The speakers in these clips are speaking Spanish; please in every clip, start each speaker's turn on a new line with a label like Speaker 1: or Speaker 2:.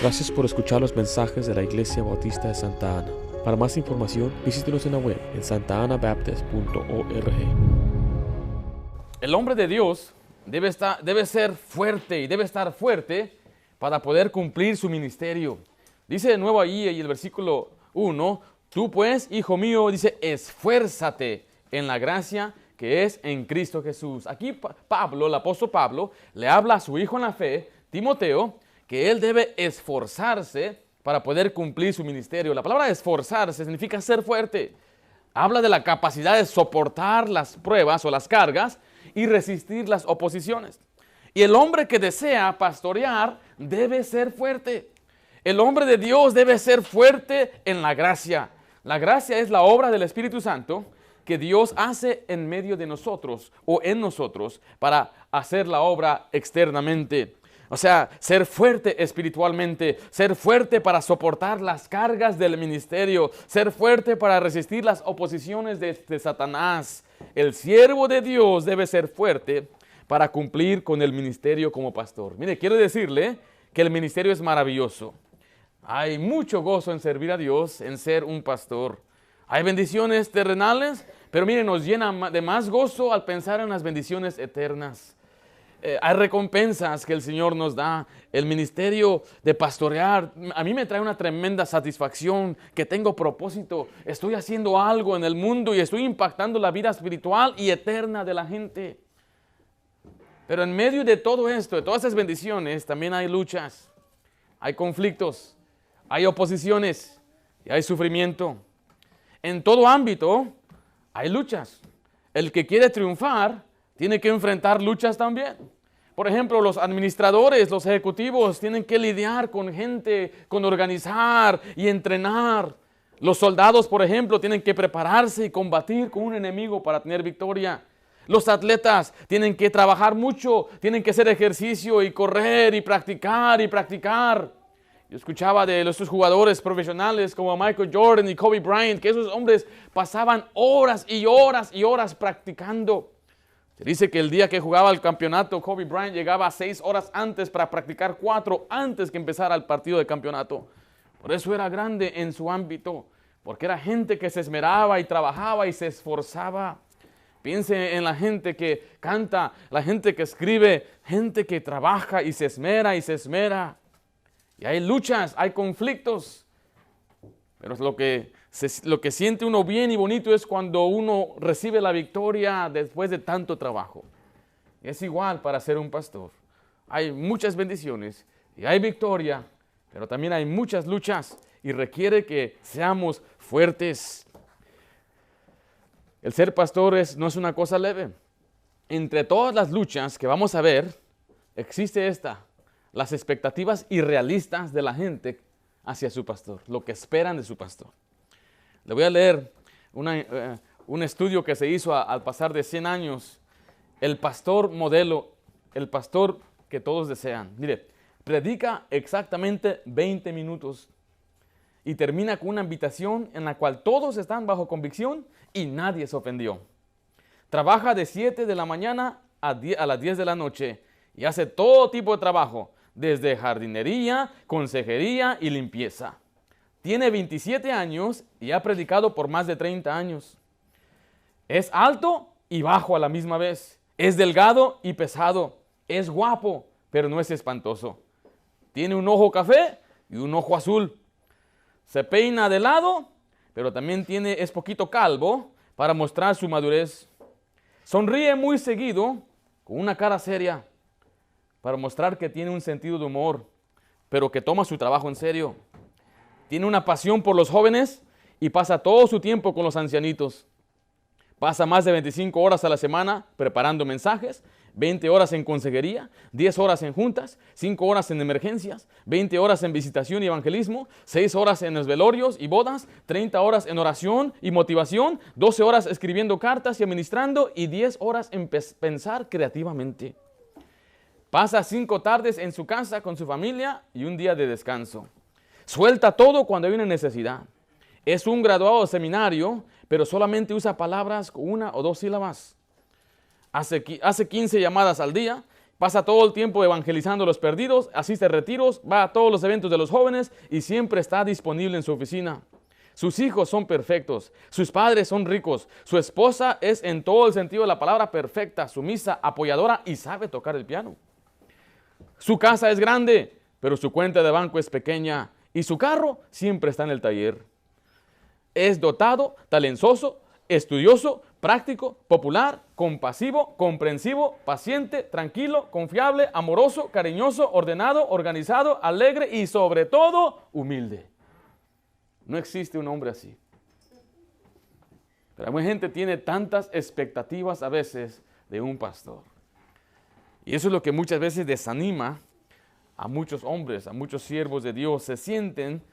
Speaker 1: Gracias por escuchar los mensajes de la Iglesia Bautista de Santa Ana. Para más información, visítenos en la web en santaanabaptist.org.
Speaker 2: El hombre de Dios debe ser fuerte y debe estar fuerte para poder cumplir su ministerio. Dice de nuevo ahí en el versículo 1, tú pues, hijo mío, dice, esfuérzate en la gracia que es en Cristo Jesús. Aquí Pablo, el apóstol Pablo, le habla a su hijo en la fe, Timoteo, que él debe esforzarse para poder cumplir su ministerio. La palabra esforzarse significa ser fuerte. Habla de la capacidad de soportar las pruebas o las cargas y resistir las oposiciones. Y el hombre que desea pastorear debe ser fuerte. El hombre de Dios debe ser fuerte en la gracia. La gracia es la obra del Espíritu Santo que Dios hace en medio de nosotros o en nosotros para hacer la obra externamente. O sea, ser fuerte espiritualmente, ser fuerte para soportar las cargas del ministerio, ser fuerte para resistir las oposiciones de Satanás. El siervo de Dios debe ser fuerte para cumplir con el ministerio como pastor. Mire, quiero decirle que el ministerio es maravilloso. Hay mucho gozo en servir a Dios, en ser un pastor. Hay bendiciones terrenales, pero mire, nos llena de más gozo al pensar en las bendiciones eternas. Hay recompensas que el Señor nos da. El ministerio de pastorear, a mí me trae una tremenda satisfacción, que tengo propósito. Estoy haciendo algo en el mundo y estoy impactando la vida espiritual y eterna de la gente. Pero en medio de todo esto, de todas esas bendiciones, también hay luchas, hay conflictos, hay oposiciones y hay sufrimiento. En todo ámbito hay luchas. El que quiere triunfar tiene que enfrentar luchas también. Por ejemplo, los administradores, los ejecutivos tienen que lidiar con gente, con organizar y entrenar. Los soldados, por ejemplo, tienen que prepararse y combatir con un enemigo para tener victoria. Los atletas tienen que trabajar mucho, tienen que hacer ejercicio y correr y practicar y practicar. Yo escuchaba de estos jugadores profesionales como Michael Jordan y Kobe Bryant, que esos hombres pasaban horas y horas y horas practicando. Se dice que el día que jugaba el campeonato, Kobe Bryant llegaba 6 horas antes para practicar 4 antes que empezara el partido de campeonato. Por eso era grande en su ámbito, porque era gente que se esmeraba y trabajaba y se esforzaba. Piense en la gente que canta, la gente que escribe, gente que trabaja y se esmera y se esmera. Y hay luchas, hay conflictos, pero lo que siente uno bien y bonito es cuando uno recibe la victoria después de tanto trabajo. Es igual para ser un pastor. Hay muchas bendiciones y hay victoria, pero también hay muchas luchas y requiere que seamos fuertes. El ser pastor no es una cosa leve. Entre todas las luchas que vamos a ver, existe las expectativas irrealistas de la gente hacia su pastor, lo que esperan de su pastor. Le voy a leer un estudio que se hizo al pasar de 100 años. El pastor modelo, el pastor que todos desean. Mire, predica exactamente 20 minutos y termina con una invitación en la cual todos están bajo convicción y nadie se ofendió. Trabaja de 7 de la mañana a las 10 de la noche y hace todo tipo de trabajo, desde jardinería, consejería y limpieza. Tiene 27 años y ha predicado por más de 30 años. Es alto y bajo a la misma vez. Es delgado y pesado. Es guapo, pero no es espantoso. Tiene un ojo café y un ojo azul. Se peina de lado, pero también es poquito calvo para mostrar su madurez. Sonríe muy seguido con una cara seria para mostrar que tiene un sentido de humor, pero que toma su trabajo en serio. Tiene una pasión por los jóvenes y pasa todo su tiempo con los ancianitos. Pasa más de 25 horas a la semana preparando mensajes, 20 horas en consejería, 10 horas en juntas, 5 horas en emergencias, 20 horas en visitación y evangelismo, 6 horas en los velorios y bodas, 30 horas en oración y motivación, 12 horas escribiendo cartas y administrando y 10 horas en pensar creativamente. Pasa 5 tardes en su casa con su familia y un día de descanso. Suelta todo cuando hay una necesidad. Es un graduado de seminario, pero solamente usa palabras con 1 o 2 sílabas. Hace 15 llamadas al día pasa todo el tiempo evangelizando a los perdidos, asiste a retiros, va a todos los eventos de los jóvenes y siempre está disponible en su oficina. Sus hijos son perfectos, sus padres son ricos, su esposa es en todo el sentido de la palabra perfecta, sumisa, apoyadora y sabe tocar el piano. Su casa es grande, pero su cuenta de banco es pequeña y su carro siempre está en el taller. Es dotado, talentoso, estudioso, práctico, popular, compasivo, comprensivo, paciente, tranquilo, confiable, amoroso, cariñoso, ordenado, organizado, alegre y sobre todo humilde. No existe un hombre así. Pero mucha gente tiene tantas expectativas a veces de un pastor. Y eso es lo que muchas veces desanima a muchos hombres, a muchos siervos de Dios. Se sienten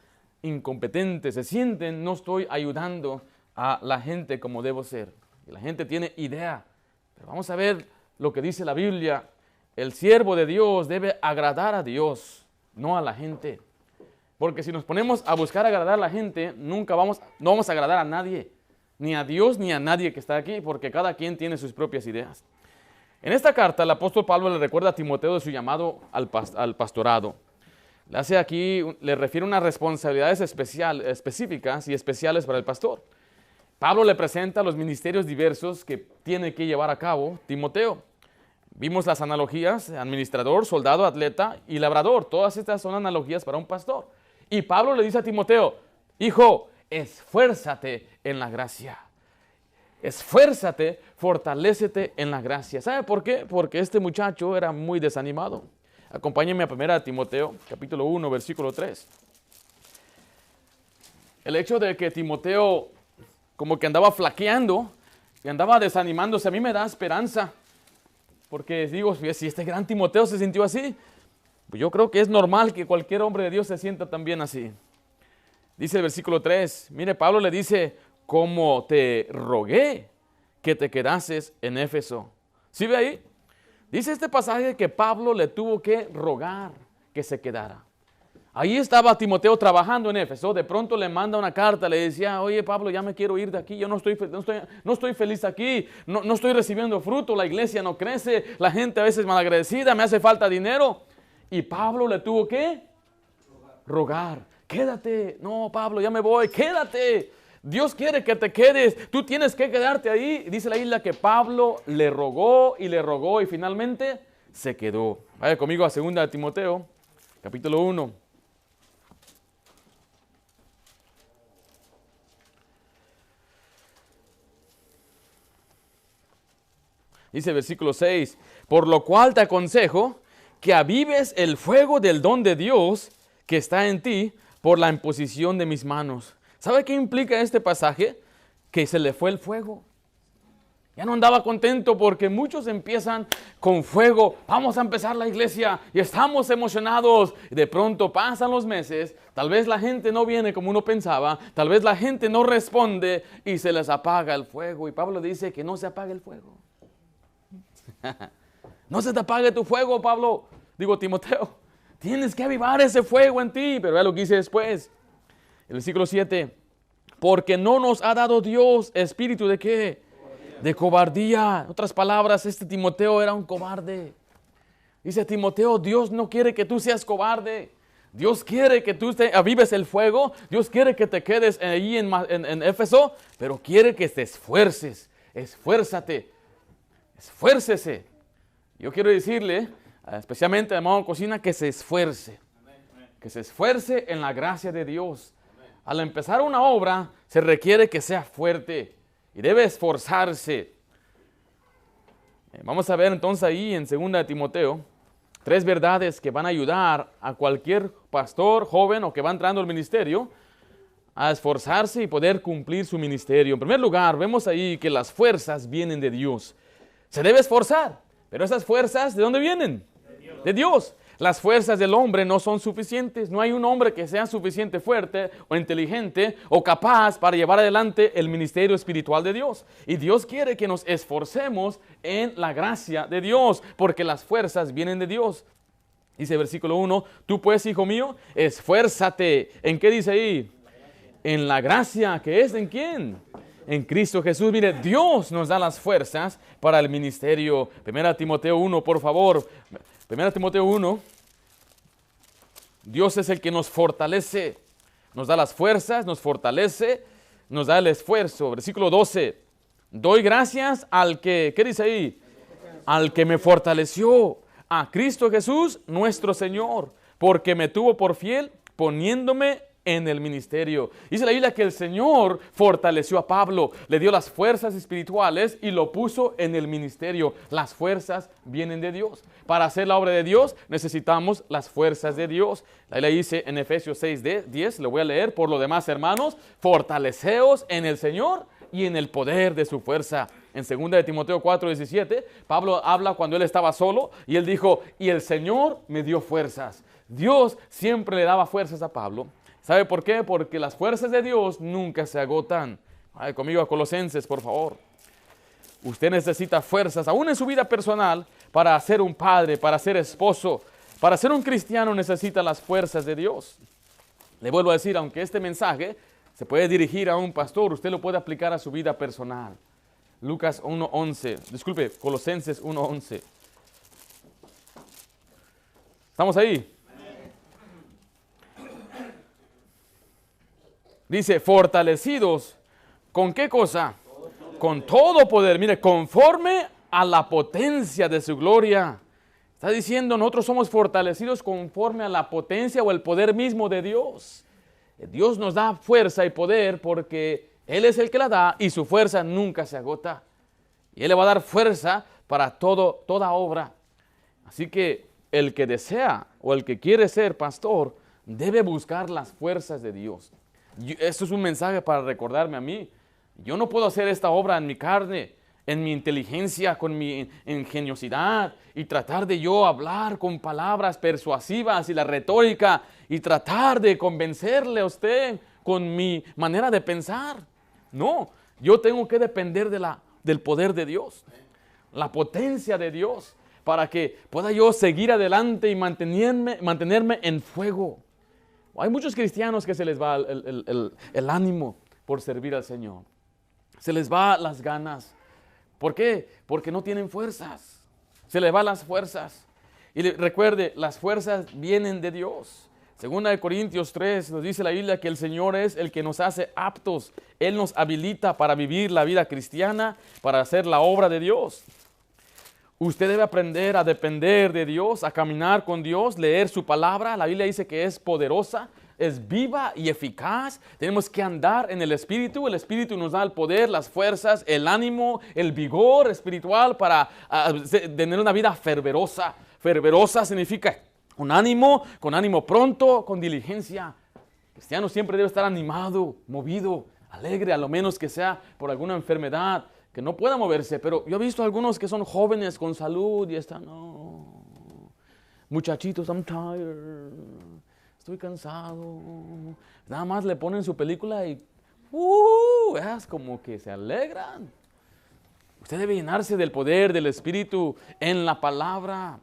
Speaker 2: incompetentes, se sienten, no estoy ayudando a la gente como debo ser. Y la gente tiene idea. Pero vamos a ver lo que dice la Biblia. El siervo de Dios debe agradar a Dios, no a la gente. Porque si nos ponemos a buscar agradar a la gente, no vamos a agradar a nadie. Ni a Dios ni a nadie que está aquí, porque cada quien tiene sus propias ideas. En esta carta, el apóstol Pablo le recuerda a Timoteo de su llamado al pastorado. Le refiere unas responsabilidades específicas y especiales para el pastor. Pablo le presenta los ministerios diversos que tiene que llevar a cabo Timoteo. Vimos las analogías, administrador, soldado, atleta y labrador. Todas estas son analogías para un pastor. Y Pablo le dice a Timoteo, hijo, esfuérzate en la gracia. Esfuérzate, fortalécete en la gracia. ¿Sabe por qué? Porque este muchacho era muy desanimado. Acompáñenme a 1 Timoteo, capítulo 1, versículo 3. El hecho de que Timoteo como que andaba flaqueando y andaba desanimándose, a mí me da esperanza. Porque digo, si este gran Timoteo se sintió así, pues yo creo que es normal que cualquier hombre de Dios se sienta también así. Dice el versículo 3, mire, Pablo le dice, como te rogué que te quedases en Éfeso. ¿Sí ve ahí? Dice este pasaje que Pablo le tuvo que rogar que se quedara. Ahí estaba Timoteo trabajando en Éfeso, de pronto le manda una carta, le decía, oye Pablo, ya me quiero ir de aquí, yo no estoy feliz aquí, no estoy recibiendo fruto, la iglesia no crece, la gente a veces malagradecida, me hace falta dinero. Y Pablo le tuvo que rogar, quédate, no Pablo, ya me voy, quédate. Dios quiere que te quedes, tú tienes que quedarte ahí. Dice la Biblia que Pablo le rogó y finalmente se quedó. Vaya conmigo a 2 Timoteo, capítulo 1. Dice el versículo 6, por lo cual te aconsejo que avives el fuego del don de Dios que está en ti por la imposición de mis manos. ¿Sabe qué implica este pasaje? Que se le fue el fuego. Ya no andaba contento porque muchos empiezan con fuego. Vamos a empezar la iglesia y estamos emocionados. Y de pronto pasan los meses, tal vez la gente no viene como uno pensaba, tal vez la gente no responde y se les apaga el fuego. Y Pablo dice que no se apague el fuego. No se te apague tu fuego, Pablo. Digo, Timoteo, tienes que avivar ese fuego en ti. Pero vea lo que dice después. El versículo 7. Porque no nos ha dado Dios espíritu de ¿qué? De cobardía. En otras palabras, este Timoteo era un cobarde. Dice Timoteo, Dios no quiere que tú seas cobarde. Dios quiere que tú avives el fuego. Dios quiere que te quedes ahí en Éfeso. Pero quiere que te esfuerces. Esfuérzate. Esfuércese. Yo quiero decirle, especialmente a hermano Cocina, que se esfuerce. Que se esfuerce en la gracia de Dios. Al empezar una obra, se requiere que sea fuerte y debe esforzarse. Vamos a ver entonces ahí en 2 Timoteo 3 verdades que van a ayudar a cualquier pastor, joven o que va entrando al ministerio a esforzarse y poder cumplir su ministerio. En primer lugar, vemos ahí que las fuerzas vienen de Dios. Se debe esforzar, pero esas fuerzas, ¿de dónde vienen? De Dios. Las fuerzas del hombre no son suficientes. No hay un hombre que sea suficiente fuerte o inteligente o capaz para llevar adelante el ministerio espiritual de Dios. Y Dios quiere que nos esforcemos en la gracia de Dios, porque las fuerzas vienen de Dios. Dice versículo 1, tú pues, hijo mío, esfuérzate. ¿En qué dice ahí? En la gracia, ¿que es en quién? En Cristo Jesús, mire, Dios nos da las fuerzas para el ministerio. 1 Timoteo 1, por favor. 1 Timoteo 1. Dios es el que nos fortalece, nos da las fuerzas, nos fortalece, nos da el esfuerzo. Versículo 12. Doy gracias al que, ¿qué dice ahí? Al que me fortaleció, a Cristo Jesús, nuestro Señor, porque me tuvo por fiel, poniéndome en el ministerio. Dice la Biblia que el Señor fortaleció a Pablo, le dio las fuerzas espirituales y lo puso en el ministerio. Las fuerzas vienen de Dios. Para hacer la obra de Dios necesitamos las fuerzas de Dios. La Biblia dice en Efesios 6:10, lo voy a leer: por lo demás, hermanos, fortaleceos en el Señor y en el poder de su fuerza. En 2 Timoteo 4:17, Pablo habla cuando él estaba solo y él dijo, y el Señor me dio fuerzas. Dios siempre le daba fuerzas a Pablo. ¿Sabe por qué? Porque las fuerzas de Dios nunca se agotan. Vaya conmigo a Colosenses, por favor. Usted necesita fuerzas, aún en su vida personal, para ser un padre, para ser esposo. Para ser un cristiano necesita las fuerzas de Dios. Le vuelvo a decir, aunque este mensaje se puede dirigir a un pastor, usted lo puede aplicar a su vida personal. Lucas 1:11, disculpe, Colosenses 1:11. ¿Estamos ahí? Dice, fortalecidos, ¿con qué cosa? Con todo poder, mire, conforme a la potencia de su gloria. Está diciendo, nosotros somos fortalecidos conforme a la potencia o el poder mismo de Dios. Dios nos da fuerza y poder porque Él es el que la da y su fuerza nunca se agota. Y Él le va a dar fuerza para toda obra. Así que el que desea o el que quiere ser pastor debe buscar las fuerzas de Dios. Esto es un mensaje para recordarme a mí. Yo no puedo hacer esta obra en mi carne, en mi inteligencia, con mi ingeniosidad y tratar de yo hablar con palabras persuasivas y la retórica y tratar de convencerle a usted con mi manera de pensar. No, yo tengo que depender del poder de Dios, la potencia de Dios, para que pueda yo seguir adelante y mantenerme en fuego. Hay muchos cristianos que se les va el ánimo por servir al Señor. Se les va las ganas. ¿Por qué? Porque no tienen fuerzas. Se les van las fuerzas. Y recuerde, las fuerzas vienen de Dios. 2 Corintios 3 nos dice la Biblia que el Señor es el que nos hace aptos. Él nos habilita para vivir la vida cristiana, para hacer la obra de Dios. Usted debe aprender a depender de Dios, a caminar con Dios, leer su palabra. La Biblia dice que es poderosa, es viva y eficaz. Tenemos que andar en el Espíritu. El Espíritu nos da el poder, las fuerzas, el ánimo, el vigor espiritual para tener una vida fervorosa. Fervorosa significa con ánimo pronto, con diligencia. El cristiano siempre debe estar animado, movido, alegre, a lo menos que sea por alguna enfermedad, que no pueda moverse. Pero yo he visto algunos que son jóvenes con salud y están, no, muchachitos, I'm tired, estoy cansado. Nada más le ponen su película y es como que se alegran. Usted debe llenarse del poder del Espíritu en la palabra.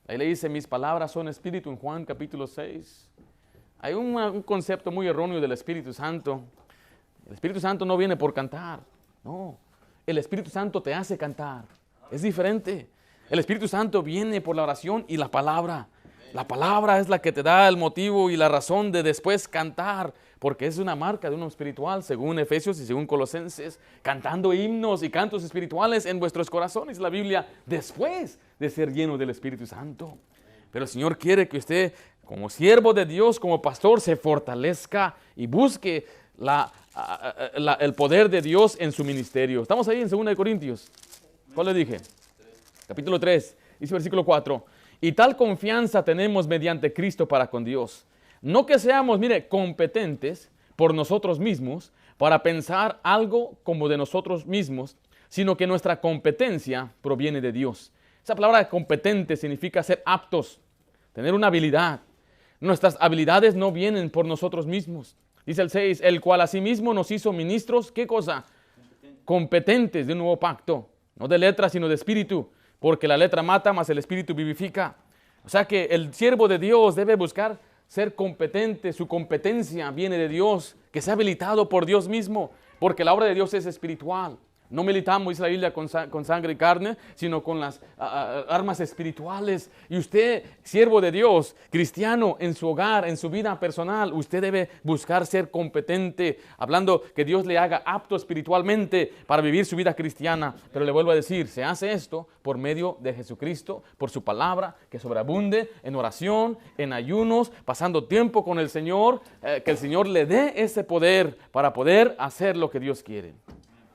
Speaker 2: Ahí le dice, mis palabras son Espíritu en Juan capítulo 6. Hay un concepto muy erróneo del Espíritu Santo. El Espíritu Santo no viene por cantar, no. El Espíritu Santo te hace cantar. Es diferente. El Espíritu Santo viene por la oración y la palabra. La palabra es la que te da el motivo y la razón de después cantar, porque es una marca de uno espiritual, según Efesios y según Colosenses, cantando himnos y cantos espirituales en vuestros corazones, la Biblia, después de ser lleno del Espíritu Santo. Pero el Señor quiere que usted, como siervo de Dios, como pastor, se fortalezca y busque el poder de Dios en su ministerio. Estamos ahí en 2 Corintios. ¿Cuál le dije? Capítulo 3, dice versículo 4. Y tal confianza tenemos mediante Cristo para con Dios. No que seamos, competentes por nosotros mismos para pensar algo como de nosotros mismos, sino que nuestra competencia proviene de Dios. Esa palabra competente significa ser aptos, tener una habilidad. Nuestras habilidades no vienen por nosotros mismos. Dice el 6, el cual asimismo nos hizo ministros, ¿qué cosa? Competentes de un nuevo pacto, no de letra sino de espíritu, porque la letra mata, mas el espíritu vivifica. O sea que el siervo de Dios debe buscar ser competente, su competencia viene de Dios, que sea habilitado por Dios mismo porque la obra de Dios es espiritual. No militamos, dice la Biblia, con sangre y carne, sino con las armas espirituales. Y usted, siervo de Dios, cristiano, en su hogar, en su vida personal, usted debe buscar ser competente, hablando que Dios le haga apto espiritualmente para vivir su vida cristiana. Pero le vuelvo a decir, se hace esto por medio de Jesucristo, por su palabra, que sobreabunde en oración, en ayunos, pasando tiempo con el Señor, que el Señor le dé ese poder para poder hacer lo que Dios quiere.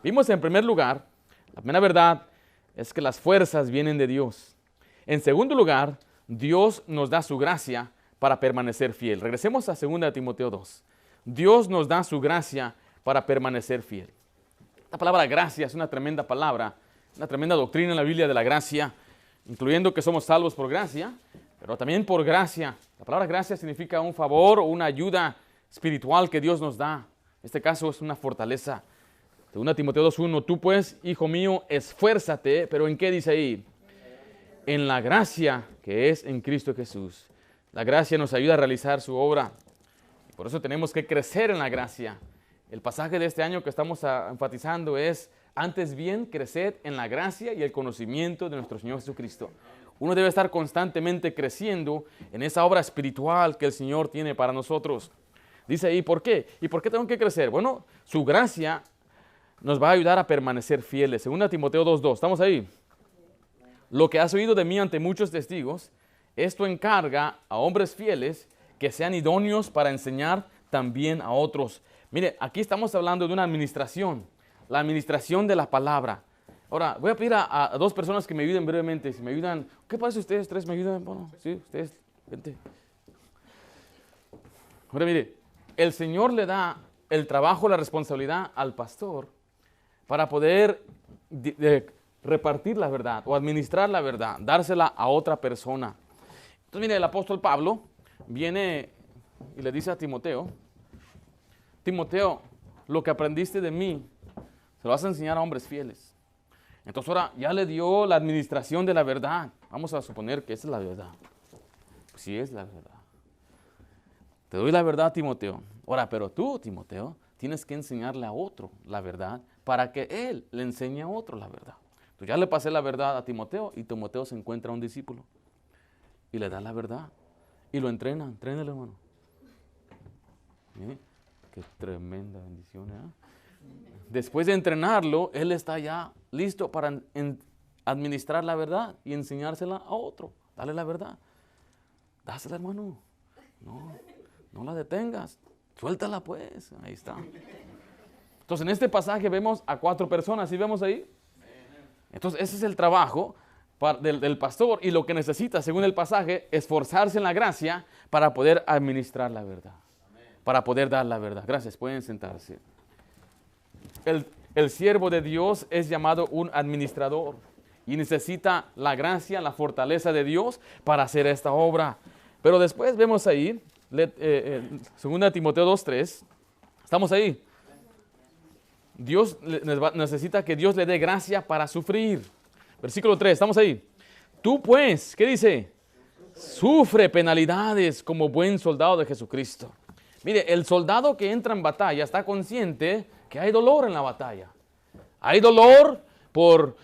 Speaker 2: Vimos en primer lugar, la primera verdad es que las fuerzas vienen de Dios. En segundo lugar, Dios nos da su gracia para permanecer fiel. Regresemos a 2 Timoteo 2. Dios nos da su gracia para permanecer fiel. La palabra gracia es una tremenda palabra, una tremenda doctrina en la Biblia de la gracia, incluyendo que somos salvos por gracia, pero también por gracia. La palabra gracia significa un favor o una ayuda espiritual que Dios nos da. En este caso es una fortaleza. 2 Timoteo 2:1, tú pues, hijo mío, esfuérzate, pero ¿en qué dice ahí? En la gracia que es en Cristo Jesús. La gracia nos ayuda a realizar su obra. Por eso tenemos que crecer en la gracia. El pasaje de este año que estamos enfatizando es, antes bien, creced en la gracia y el conocimiento de nuestro Señor Jesucristo. Uno debe estar constantemente creciendo en esa obra espiritual que el Señor tiene para nosotros. Dice ahí, ¿por qué? ¿Y por qué tengo que crecer? Bueno, su gracia nos va a ayudar a permanecer fieles. 2 Timoteo 2:2, ¿estamos ahí? Lo que has oído de mí ante muchos testigos, esto encarga a hombres fieles que sean idóneos para enseñar también a otros. Mire, aquí estamos hablando de una administración, la administración de la palabra. Ahora, voy a pedir a dos personas que me ayuden brevemente. Si me ayudan, ¿qué pasa si ustedes tres me ayudan? Bueno, sí, ustedes, vente. Ahora mire, el Señor le da el trabajo, la responsabilidad al pastor para poder repartir la verdad o administrar la verdad, dársela a otra persona. Entonces, mire, el apóstol Pablo viene y le dice a Timoteo, Timoteo, lo que aprendiste de mí, se lo vas a enseñar a hombres fieles. Entonces ahora ya le dio la administración de la verdad. Vamos a suponer que esa es la verdad. Sí es la verdad. Te doy la verdad, Timoteo. Ahora, pero tú, Timoteo, tienes que enseñarle a otro la verdad para que él le enseñe a otro la verdad. Tú ya le pasé la verdad a Timoteo y Timoteo se encuentra un discípulo y le da la verdad y lo entrena. Entrénale, hermano. Qué tremenda bendición, ¿eh? Después de entrenarlo, él está ya listo para administrar la verdad y enseñársela a otro. Dale la verdad. Dásela, hermano. No la detengas. Suéltala pues. Ahí está. Entonces en este pasaje vemos a 4 personas. ¿Sí vemos ahí? Entonces ese es el trabajo del pastor y lo que necesita, según el pasaje, esforzarse en la gracia para poder administrar la verdad. Para poder dar la verdad. Gracias. Pueden sentarse. El siervo de Dios es llamado un administrador y necesita la gracia, la fortaleza de Dios para hacer esta obra. Pero después vemos ahí, 2 Timoteo 2:3, ¿estamos ahí? Dios necesita que Dios le dé gracia para sufrir. Versículo 3, ¿estamos ahí? Tú pues, ¿qué dice? Sufre penalidades como buen soldado de Jesucristo. Mire, el soldado que entra en batalla está consciente que hay dolor en la batalla. Hay dolor por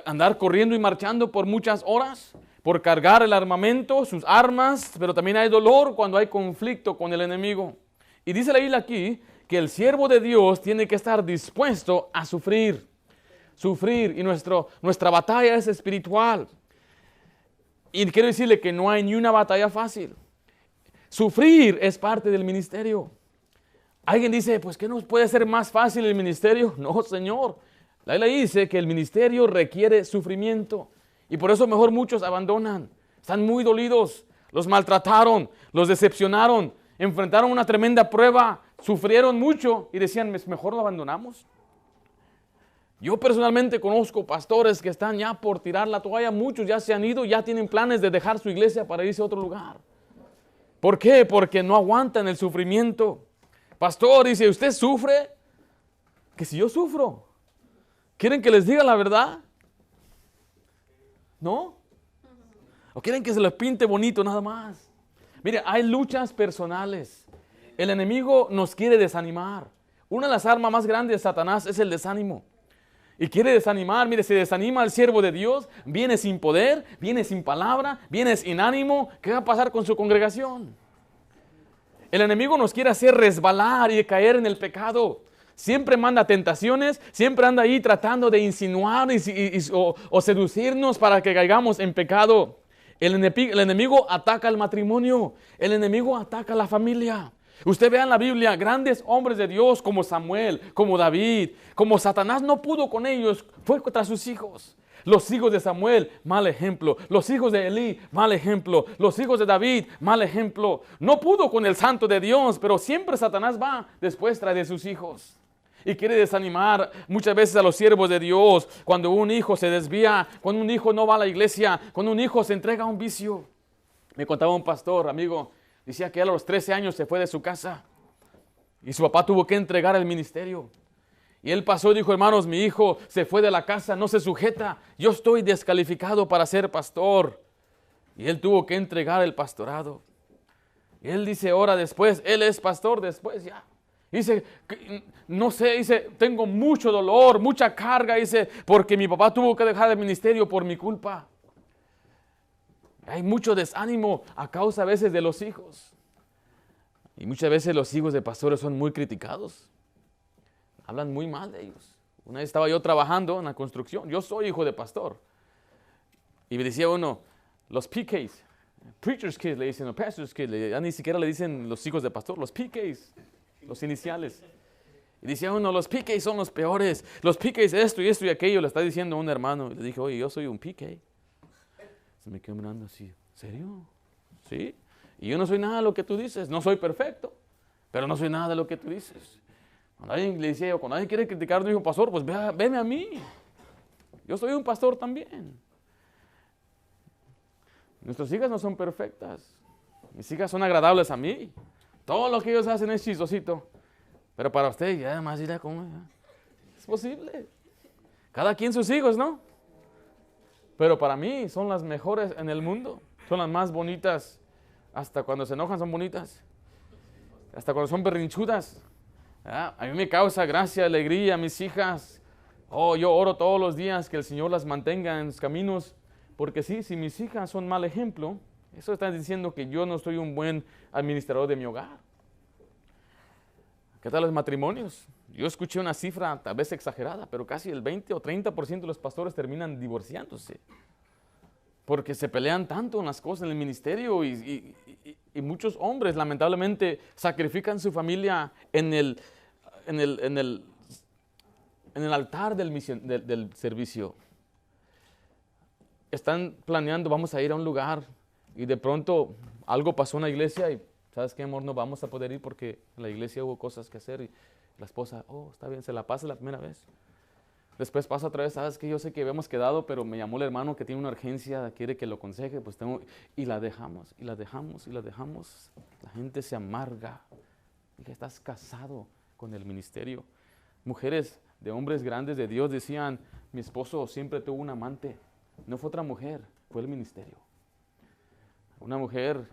Speaker 2: andar corriendo y marchando por muchas horas, por cargar el armamento, sus armas, pero también hay dolor cuando hay conflicto con el enemigo. Y dice la Biblia aquí que el siervo de Dios tiene que estar dispuesto a sufrir. Sufrir, y nuestra batalla es espiritual. Y quiero decirle que no hay ni una batalla fácil. Sufrir es parte del ministerio. Alguien dice, pues ¿qué nos puede ser más fácil el ministerio? No, Señor. La Biblia dice que el ministerio requiere sufrimiento. Y por eso mejor muchos abandonan. Están muy dolidos. Los maltrataron, los decepcionaron, enfrentaron una tremenda prueba, sufrieron mucho y decían, mejor lo abandonamos. Yo personalmente conozco pastores que están ya por tirar la toalla. Muchos ya se han ido, ya tienen planes de dejar su iglesia para irse a otro lugar. ¿Por qué? Porque no aguantan el sufrimiento. Pastor, dice, ¿usted sufre? Que si yo sufro. ¿Quieren que les diga la verdad? ¿No? ¿O quieren que se les pinte bonito nada más? Mire, hay luchas personales. El enemigo nos quiere desanimar. Una de las armas más grandes de Satanás es el desánimo. Y quiere desanimar. Mire, si desanima al siervo de Dios, viene sin poder, viene sin palabra, viene sin ánimo. ¿Qué va a pasar con su congregación? El enemigo nos quiere hacer resbalar y caer en el pecado. Siempre manda tentaciones, siempre anda ahí tratando de insinuar o seducirnos para que caigamos en pecado. El enemigo ataca el matrimonio, el enemigo ataca la familia. Usted vea en la Biblia grandes hombres de Dios como Samuel, como David, como Satanás no pudo con ellos, fue contra sus hijos. Los hijos de Samuel, mal ejemplo. Los hijos de Elí, mal ejemplo. Los hijos de David, mal ejemplo. No pudo con el santo de Dios, pero siempre Satanás va después tras de sus hijos. Y quiere desanimar muchas veces a los siervos de Dios. Cuando un hijo se desvía, cuando un hijo no va a la iglesia, cuando un hijo se entrega a un vicio. Me contaba un pastor, amigo, decía que él a los 13 años se fue de su casa. Y su papá tuvo que entregar el ministerio. Y él pasó y dijo, hermanos, mi hijo se fue de la casa, no se sujeta. Yo estoy descalificado para ser pastor. Y él tuvo que entregar el pastorado. Y él dice, ahora después, él es pastor, después ya. Dice, no sé, dice, tengo mucho dolor, mucha carga, dice, porque mi papá tuvo que dejar el ministerio por mi culpa. Hay mucho desánimo a causa a veces de los hijos. Y muchas veces los hijos de pastores son muy criticados. Hablan muy mal de ellos. Una vez estaba yo trabajando en la construcción. Yo soy hijo de pastor. Y me decía uno, los PKs, preacher's kids le dicen, los pastor's kids, ya ni siquiera le dicen los hijos de pastor, los PKs. Los iniciales. Y decía uno, los PKs son los peores. Los PKs esto y aquello, le está diciendo un hermano. Y le dije, oye, yo soy un PK. Se me quedó mirando así, ¿en serio? Sí. Y yo no soy nada de lo que tú dices. No soy perfecto, pero no soy nada de lo que tú dices. Cuando alguien le decía yo, cuando alguien quiere criticar a un hijo pastor, pues veme a mí. Yo soy un pastor también. Nuestras hijas no son perfectas. Mis hijas son agradables a mí. Todo lo que ellos hacen es chistosito. Pero para usted, ya además irá como es posible. Cada quien sus hijos, ¿no? Pero para mí son las mejores en el mundo. Son las más bonitas. Hasta cuando se enojan son bonitas. Hasta cuando son berrinchudas. A mí me causa gracia, alegría, mis hijas. Oh, yo oro todos los días que el Señor las mantenga en sus caminos. Porque sí, si mis hijas son mal ejemplo, eso está diciendo que yo no soy un buen administrador de mi hogar. ¿Qué tal los matrimonios? Yo escuché una cifra tal vez exagerada, pero casi el 20 o 30% de los pastores terminan divorciándose. Porque se pelean tanto en las cosas en el ministerio y muchos hombres lamentablemente sacrifican su familia en el altar del servicio. Están planeando, vamos a ir a un lugar y de pronto algo pasó en la iglesia y ¿sabes qué, amor? No vamos a poder ir porque en la iglesia hubo cosas que hacer y la esposa, oh, está bien, se la pasa la primera vez. Después pasa otra vez, ¿sabes qué? Yo sé que habíamos quedado, pero me llamó el hermano que tiene una urgencia, quiere que lo aconseje, pues tengo... Y la dejamos, y la dejamos, y la dejamos. La gente se amarga. Dije, estás casado con el ministerio. Mujeres de hombres grandes de Dios decían, mi esposo siempre tuvo un amante. No fue otra mujer, fue el ministerio. Una mujer,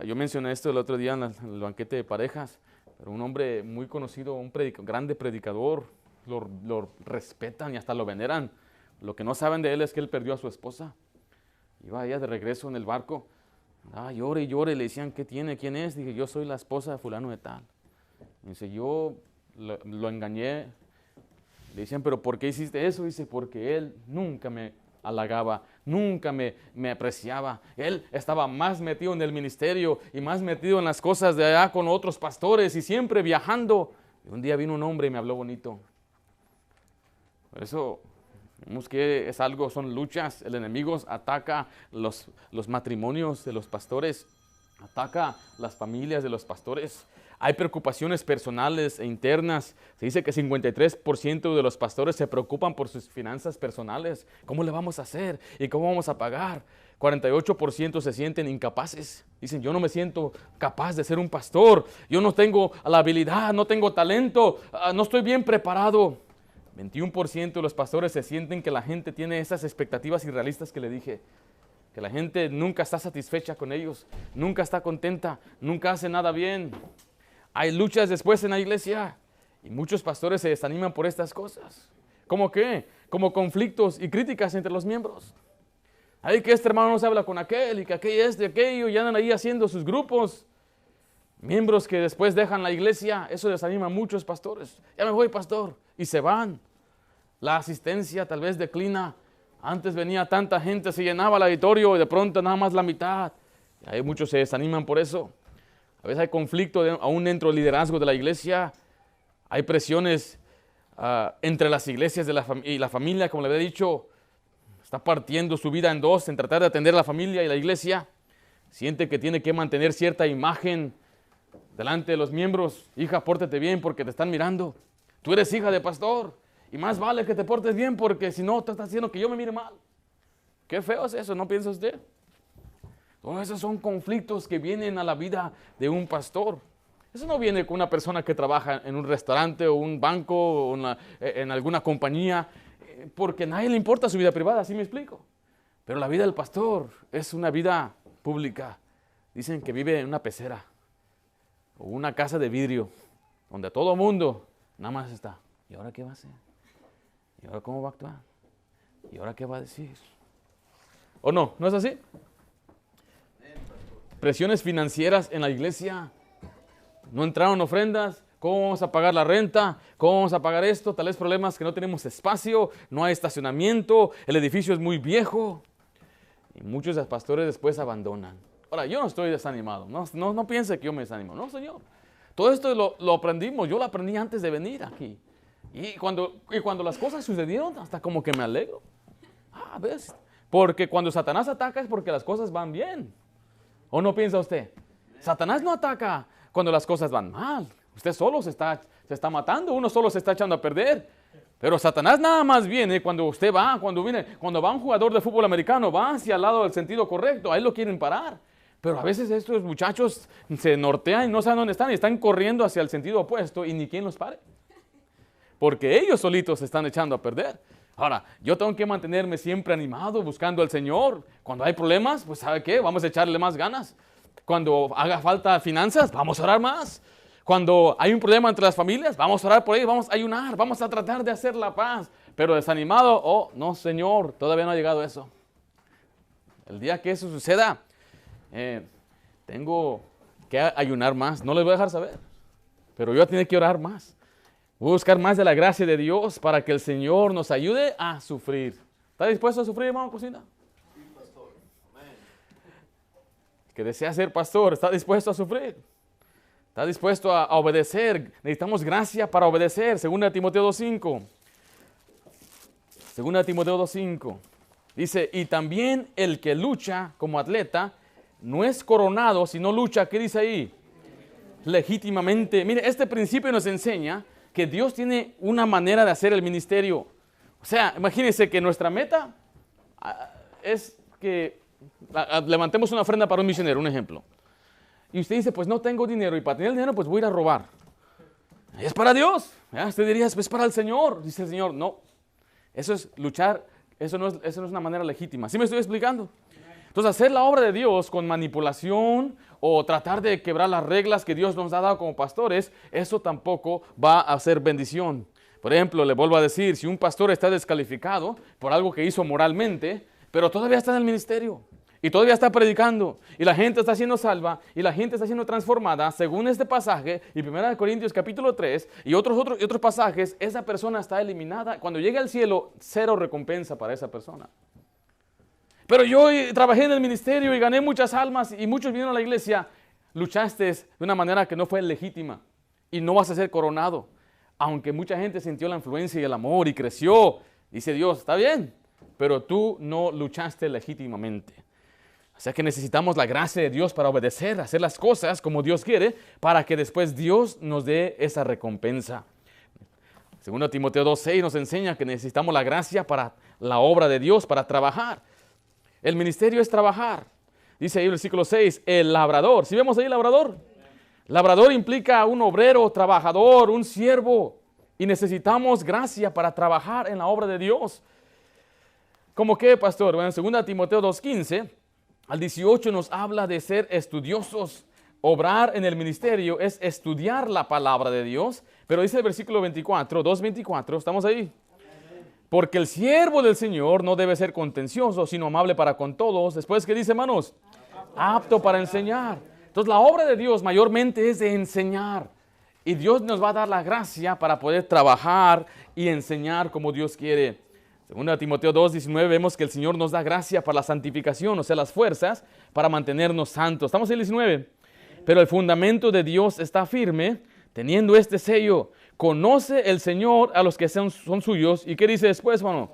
Speaker 2: yo mencioné esto el otro día en el banquete de parejas, pero un hombre muy conocido, un grande predicador, lo respetan y hasta lo veneran. Lo que no saben de él es que él perdió a su esposa. Iba ella de regreso en el barco, llore y llore, le decían, ¿qué tiene? ¿Quién es? Dije, yo soy la esposa de fulano de tal. Y dice, yo lo engañé. Le decían, ¿pero por qué hiciste eso? Dice, porque él nunca me halagaba, nunca me apreciaba. Él estaba más metido en el ministerio y más metido en las cosas de allá con otros pastores y siempre viajando. Y un día vino un hombre y me habló bonito. Por eso vemos que es algo, son luchas. El enemigo ataca los matrimonios de los pastores, ataca las familias de los pastores. Hay preocupaciones personales e internas. Se dice que 53% de los pastores se preocupan por sus finanzas personales. ¿Cómo le vamos a hacer? ¿Y cómo vamos a pagar? 48% se sienten incapaces. Dicen, yo no me siento capaz de ser un pastor. Yo no tengo la habilidad, no tengo talento, no estoy bien preparado. 21% de los pastores se sienten que la gente tiene esas expectativas irrealistas que le dije. Que la gente nunca está satisfecha con ellos, nunca está contenta, nunca hace nada bien. Hay luchas después en la iglesia. Y muchos pastores se desaniman por estas cosas. ¿Cómo qué? Como conflictos y críticas entre los miembros. Ay, que este hermano no se habla con aquel, y que aquel aquello, y andan ahí haciendo sus grupos. Miembros que después dejan la iglesia, eso desanima a muchos pastores. Ya me voy, pastor, y se van. La asistencia tal vez declina. Antes venía tanta gente, se llenaba el auditorio y de pronto nada más la mitad. Y ahí muchos se desaniman por eso. A veces hay conflicto aún dentro del liderazgo de la iglesia. Hay presiones entre las iglesias y la familia, como le había dicho. Está partiendo su vida en dos en tratar de atender a la familia y la iglesia. Siente que tiene que mantener cierta imagen delante de los miembros. Hija, pórtate bien porque te están mirando. Tú eres hija de pastor y más vale que te portes bien porque si no, te estás haciendo que yo me mire mal. Qué feo es eso, ¿no piensa usted? Todos esos son conflictos que vienen a la vida de un pastor. Eso no viene con una persona que trabaja en un restaurante o un banco o en alguna compañía, porque a nadie le importa su vida privada, ¿sí me explico? Pero la vida del pastor es una vida pública. Dicen que vive en una pecera o una casa de vidrio, donde todo el mundo nada más está. ¿Y ahora qué va a hacer? ¿Y ahora cómo va a actuar? ¿Y ahora qué va a decir? ¿O no? ¿No es así? Presiones financieras en la iglesia. No entraron ofrendas. ¿Cómo vamos a pagar la renta? ¿Cómo vamos a pagar esto? Tal vez problemas que no tenemos espacio, no hay estacionamiento, el edificio es muy viejo. Y muchos de los pastores después abandonan. Ahora, yo no estoy desanimado. No piense que yo me desanimo. No, Señor. Todo esto lo aprendimos. Yo lo aprendí antes de venir aquí. Y cuando las cosas sucedieron, hasta como que me alegro. ¿Ves? Porque cuando Satanás ataca es porque las cosas van bien. ¿O no piensa usted? Satanás no ataca cuando las cosas van mal. Usted solo se está matando, uno solo se está echando a perder. Pero Satanás nada más viene cuando va un jugador de fútbol americano, va hacia el lado del sentido correcto, a él lo quieren parar. Pero a veces estos muchachos se nortean y no saben dónde están y están corriendo hacia el sentido opuesto y ni quien los pare. Porque ellos solitos se están echando a perder. Ahora, yo tengo que mantenerme siempre animado, buscando al Señor. Cuando hay problemas, pues ¿sabe qué? Vamos a echarle más ganas. Cuando haga falta finanzas, vamos a orar más. Cuando hay un problema entre las familias, vamos a orar por ellos, vamos a ayunar, vamos a tratar de hacer la paz. Pero desanimado, oh, no, Señor, todavía no ha llegado eso. El día que eso suceda, tengo que ayunar más. No les voy a dejar saber, pero yo tengo que orar más. Voy a buscar más de la gracia de Dios para que el Señor nos ayude a sufrir. ¿Está dispuesto a sufrir, hermano Cocina?
Speaker 3: Sí, pastor. Amén.
Speaker 2: Que desea ser pastor, ¿está dispuesto a sufrir? ¿Está dispuesto a obedecer? Necesitamos gracia para obedecer. 2 Timoteo 2:5. 2 Timoteo 2:5. Dice, y también el que lucha como atleta no es coronado, sino lucha, ¿qué dice ahí? Legítimamente. Mire, este principio nos enseña que Dios tiene una manera de hacer el ministerio. O sea, imagínense que nuestra meta es que levantemos una ofrenda para un misionero, un ejemplo. Y usted dice, pues no tengo dinero, y para tener dinero, pues voy a ir a robar. Es para Dios. ¿Ya? Usted diría, es para el Señor. Dice el Señor, no. Eso es luchar, eso no es una manera legítima. ¿Sí me estoy explicando? Entonces, hacer la obra de Dios con manipulación o tratar de quebrar las reglas que Dios nos ha dado como pastores, eso tampoco va a ser bendición. Por ejemplo, le vuelvo a decir, si un pastor está descalificado por algo que hizo moralmente, pero todavía está en el ministerio, y todavía está predicando, y la gente está siendo salva, y la gente está siendo transformada, según este pasaje, y 1 Corintios capítulo 3, y otros pasajes, esa persona está eliminada. Cuando llegue al cielo, cero recompensa para esa persona. Pero yo trabajé en el ministerio y gané muchas almas, y muchos vinieron a la iglesia. Luchaste de una manera que no fue legítima, y no vas a ser coronado. Aunque mucha gente sintió la influencia y el amor, y creció, dice Dios, está bien, pero tú no luchaste legítimamente. O sea que necesitamos la gracia de Dios para obedecer, hacer las cosas como Dios quiere, para que después Dios nos dé esa recompensa. 2 Timoteo 2:6 nos enseña que necesitamos la gracia para la obra de Dios, para trabajar. El ministerio es trabajar. Dice ahí el versículo 6, el labrador. ¿Sí vemos ahí el labrador? Labrador implica un obrero, trabajador, un siervo. Y necesitamos gracia para trabajar en la obra de Dios. ¿Cómo qué, pastor? Bueno, en 2 Timoteo 2:15 al 18 nos habla de ser estudiosos. Obrar en el ministerio es estudiar la palabra de Dios Pero dice el versículo 24, 2:24, ¿estamos ahí? Porque el siervo del Señor no debe ser contencioso, sino amable para con todos. Después, ¿qué dice, hermanos? Apto para enseñar. Entonces, la obra de Dios mayormente es de enseñar. Y Dios nos va a dar la gracia para poder trabajar y enseñar como Dios quiere. Según Timoteo 2:19, vemos que el Señor nos da gracia para la santificación, o sea, las fuerzas para mantenernos santos. ¿Estamos en el 19? Pero el fundamento de Dios está firme, teniendo este sello. Conoce el Señor a los que son suyos. ¿Y qué dice después, hermano?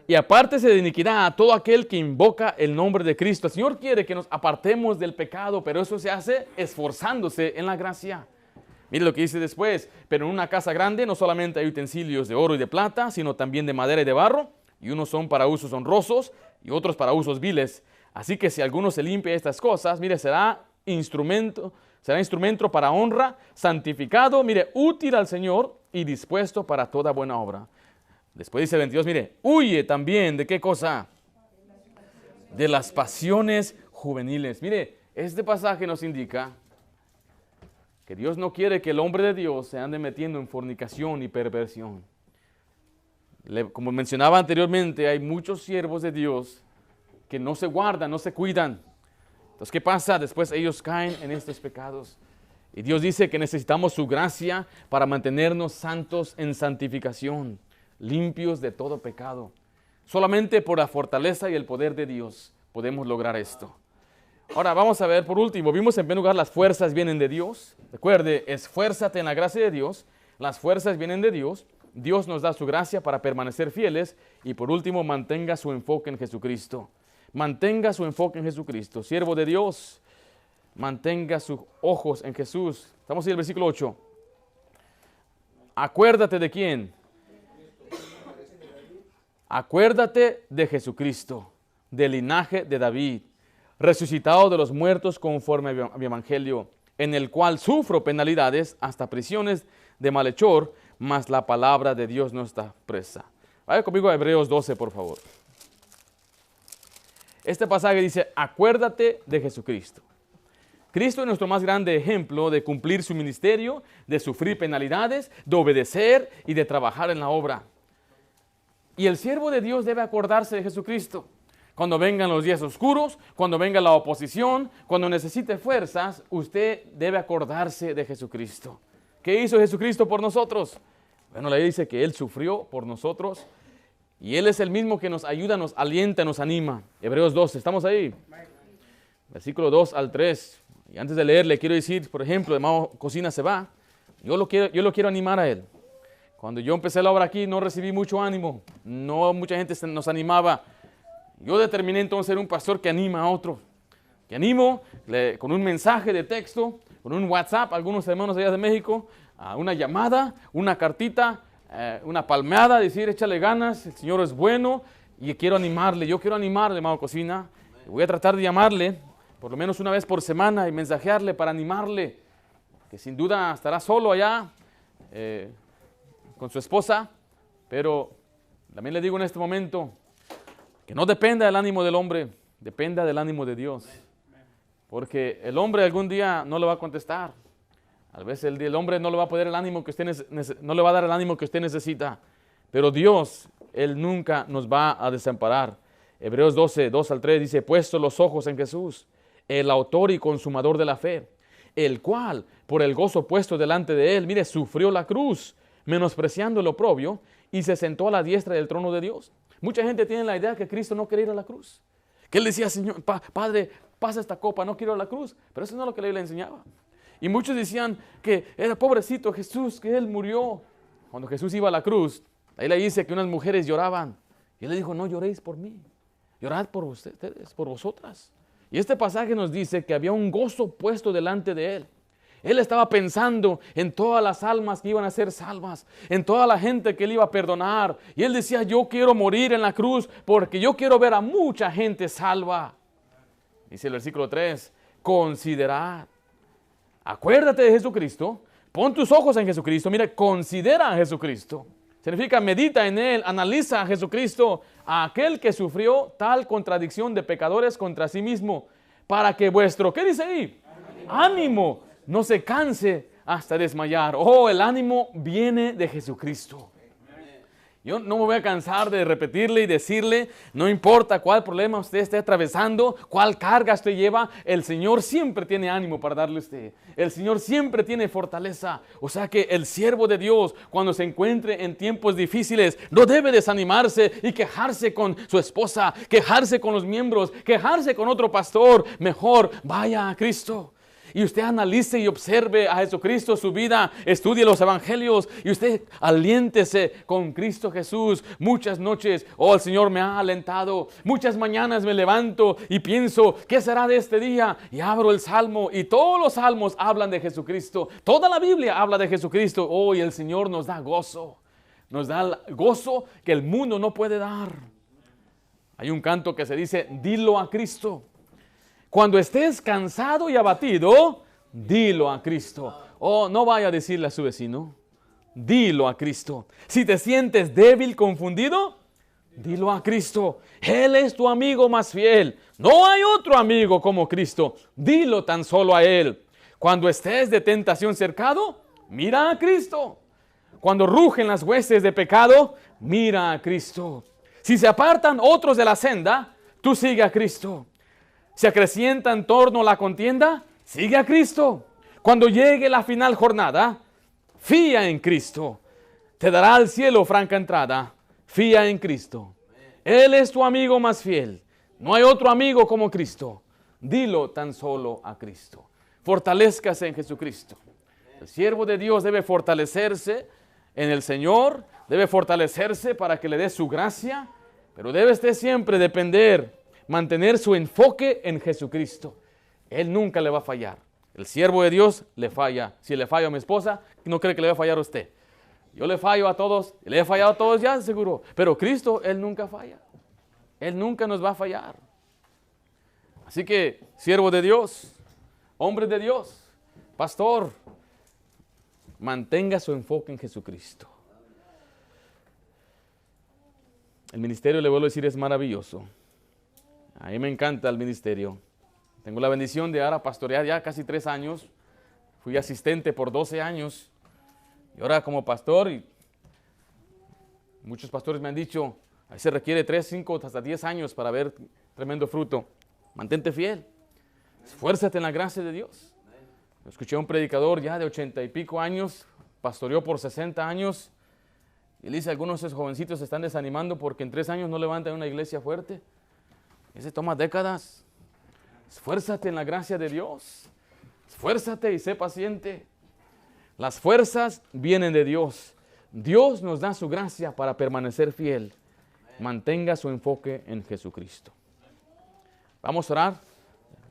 Speaker 2: Y apártese de iniquidad a todo aquel que invoca el nombre de Cristo. El Señor quiere que nos apartemos del pecado, pero eso se hace esforzándose en la gracia. Mire lo que dice después. Pero en una casa grande no solamente hay utensilios de oro y de plata, sino también de madera y de barro, y unos son para usos honrosos y otros para usos viles. Así que si alguno se limpia estas cosas, mire, será instrumento para honra, santificado, mire, útil al Señor y dispuesto para toda buena obra. Después dice el 22, mire, huye también, ¿de qué cosa? De las pasiones juveniles. Mire, este pasaje nos indica que Dios no quiere que el hombre de Dios se ande metiendo en fornicación y perversión. Como mencionaba anteriormente, hay muchos siervos de Dios que no se guardan, no se cuidan. Entonces, ¿qué pasa? Después ellos caen en estos pecados. Y Dios dice que necesitamos su gracia para mantenernos santos en santificación, limpios de todo pecado. Solamente por la fortaleza y el poder de Dios podemos lograr esto. Ahora vamos a ver, por último, vimos en primer lugar las fuerzas vienen de Dios. Recuerde, esfuérzate en la gracia de Dios. Las fuerzas vienen de Dios. Dios nos da su gracia para permanecer fieles. Y por último, mantenga su enfoque en Jesucristo. Mantenga su enfoque en Jesucristo. Siervo de Dios, mantenga sus ojos en Jesús. Estamos en el versículo 8. Acuérdate de quién. Acuérdate de Jesucristo, del linaje de David, resucitado de los muertos conforme a mi evangelio, en el cual sufro penalidades hasta prisiones de malhechor, mas la palabra de Dios no está presa. Vaya conmigo a Hebreos 12, por favor. Este pasaje dice, acuérdate de Jesucristo. Cristo es nuestro más grande ejemplo de cumplir su ministerio, de sufrir penalidades, de obedecer y de trabajar en la obra. Y el siervo de Dios debe acordarse de Jesucristo. Cuando vengan los días oscuros, cuando venga la oposición, cuando necesite fuerzas, usted debe acordarse de Jesucristo. ¿Qué hizo Jesucristo por nosotros? Bueno, la Biblia dice que Él sufrió por nosotros y Él es el mismo que nos ayuda, nos alienta, nos anima. Hebreos 12, ¿estamos ahí? Versículo 2 al 3. Y antes de leer, le quiero decir, por ejemplo, hermano Cocina se va. Yo lo quiero animar a él. Cuando yo empecé la obra aquí, no recibí mucho ánimo. No mucha gente nos animaba. Yo determiné entonces ser un pastor que anima a otro. Que animo con un mensaje de texto, con un WhatsApp, algunos hermanos allá de México, una llamada, una cartita, una palmeada, decir, échale ganas, el Señor es bueno y quiero animarle. Yo quiero animarle, hermano Cocina. Voy a tratar de llamarle por lo menos una vez por semana y mensajearle para animarle, que sin duda estará solo allá con su esposa, pero también le digo en este momento que no dependa del ánimo del hombre, dependa del ánimo de Dios, porque el hombre algún día no le va a contestar. A veces el hombre no le va a poder el ánimo que usted no le va a dar el ánimo que usted necesita, pero Dios, Él nunca nos va a desamparar. Hebreos 12, 2 al 3 dice, puesto los ojos en Jesús, el autor y consumador de la fe, el cual, por el gozo puesto delante de él, mire, sufrió la cruz, menospreciando el oprobio, y se sentó a la diestra del trono de Dios. Mucha gente tiene la idea que Cristo no quería ir a la cruz. Que él decía, Señor, Padre, pasa esta copa, no quiero ir a la cruz. Pero eso no es lo que la Biblia enseñaba. Y muchos decían que era pobrecito Jesús, que él murió. Cuando Jesús iba a la cruz, ahí le dice que unas mujeres lloraban. Y él le dijo, no lloréis por mí, llorad por ustedes, por vosotras. Y este pasaje nos dice que había un gozo puesto delante de él. Él estaba pensando en todas las almas que iban a ser salvas, en toda la gente que él iba a perdonar. Y él decía, yo quiero morir en la cruz porque yo quiero ver a mucha gente salva. Dice el versículo 3, considerad. Acuérdate de Jesucristo, pon tus ojos en Jesucristo, mira, considera a Jesucristo. Significa, medita en Él, analiza a Jesucristo, a aquel que sufrió tal contradicción de pecadores contra sí mismo, para que vuestro, ¿qué dice ahí? Ánimo No se canse hasta desmayar. Oh, el ánimo viene de Jesucristo. Yo no me voy a cansar de repetirle y decirle, no importa cuál problema usted esté atravesando, cuál carga usted lleva, el Señor siempre tiene ánimo para darle a usted. El Señor siempre tiene fortaleza. O sea que el siervo de Dios, cuando se encuentre en tiempos difíciles, no debe desanimarse y quejarse con su esposa, quejarse con los miembros, quejarse con otro pastor. Mejor vaya a Cristo. Y usted analice y observe a Jesucristo, su vida, estudie los evangelios y usted aliéntese con Cristo Jesús. Muchas noches, oh, el Señor me ha alentado. Muchas mañanas me levanto y pienso, ¿qué será de este día? Y abro el Salmo y todos los salmos hablan de Jesucristo. Toda la Biblia habla de Jesucristo. Oh, y el Señor nos da gozo. Nos da el gozo que el mundo no puede dar. Hay un canto que se dice, dilo a Cristo. Cuando estés cansado y abatido, dilo a Cristo. Oh, no vaya a decirle a su vecino. Dilo a Cristo. Si te sientes débil, confundido, dilo a Cristo. Él es tu amigo más fiel. No hay otro amigo como Cristo. Dilo tan solo a Él. Cuando estés de tentación cercado, mira a Cristo. Cuando rugen las huestes de pecado, mira a Cristo. Si se apartan otros de la senda, tú sigue a Cristo. Se acrecienta en torno a la contienda, sigue a Cristo. Cuando llegue la final jornada, fía en Cristo. Te dará al cielo franca entrada, fía en Cristo. Él es tu amigo más fiel. No hay otro amigo como Cristo. Dilo tan solo a Cristo. Fortalézcase en Jesucristo. El siervo de Dios debe fortalecerse en el Señor, debe fortalecerse para que le dé su gracia, pero debe usted siempre depender, mantener su enfoque en Jesucristo. Él nunca le va a fallar. El siervo de Dios le falla. Si le fallo a mi esposa, no cree que le va a fallar a usted. Yo le fallo a todos, le he fallado a todos ya, seguro. Pero Cristo, Él nunca falla. Él nunca nos va a fallar. Así que, siervo de Dios, hombre de Dios, pastor, mantenga su enfoque en Jesucristo. El ministerio, le vuelvo a decir, es maravilloso. A mí me encanta el ministerio. Tengo la bendición de ahora pastorear ya casi 3 años. Fui asistente por 12 años. Y ahora como pastor, y muchos pastores me han dicho, ahí se requiere 3, 5, hasta 10 años para ver tremendo fruto. Mantente fiel. Esfuérzate en la gracia de Dios. Escuché a un predicador ya de 80 y pico años, pastoreó por 60 años. Y le dice, algunos de esos jovencitos se están desanimando porque en 3 años no levantan una iglesia fuerte. Ese toma décadas. Esfuérzate en la gracia de Dios. Esfuérzate y sé paciente. Las fuerzas vienen de Dios. Dios nos da su gracia para permanecer fiel. Mantenga su enfoque en Jesucristo. Vamos a orar.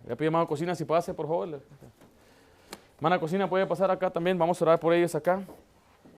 Speaker 2: Voy a pedir a hermana Cocina si pase, por favor. Hermana Cocina puede pasar acá también. Vamos a orar por ellos acá.